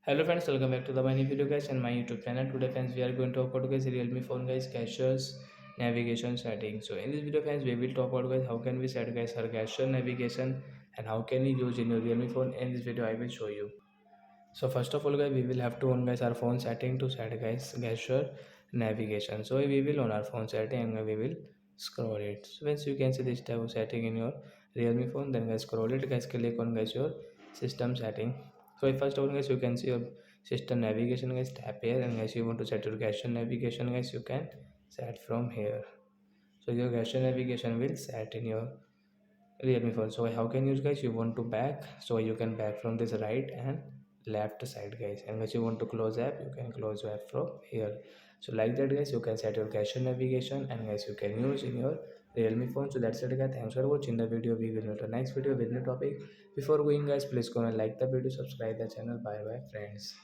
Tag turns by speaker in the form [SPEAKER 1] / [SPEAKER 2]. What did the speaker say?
[SPEAKER 1] Hello friends, welcome back to the my new video guys and my YouTube channel. Today friends, we are going to talk about guys Realme phone guys gestures navigation settings. So in this video friends, we will talk about guys how can we set guys our gesture navigation and how can you use in your Realme phone. In this video, I will show you. So first of all guys, we will have to on guys our phone setting to set guys gesture navigation. So we will on our phone setting and we will scroll it. So once you can see this type of setting in your Realme phone, then guys scroll it, guys click on guys your system setting. So if first of all guys you can see your system navigation, guys tap here, and guys you want to set your gesture navigation, guys you can set from here. So your gesture navigation will set in your Realme phone. So how can you use guys? You want to back, so you can back from this right and left side guys. And guys you want to close app, you can close app from here. So like that guys, you can set your gesture navigation and guys you can use in your Realme phone. So that's it guys. Thanks for watching the video. We will meet the next video with new topic. Before going guys, please go and like the video, subscribe the channel. Bye bye friends.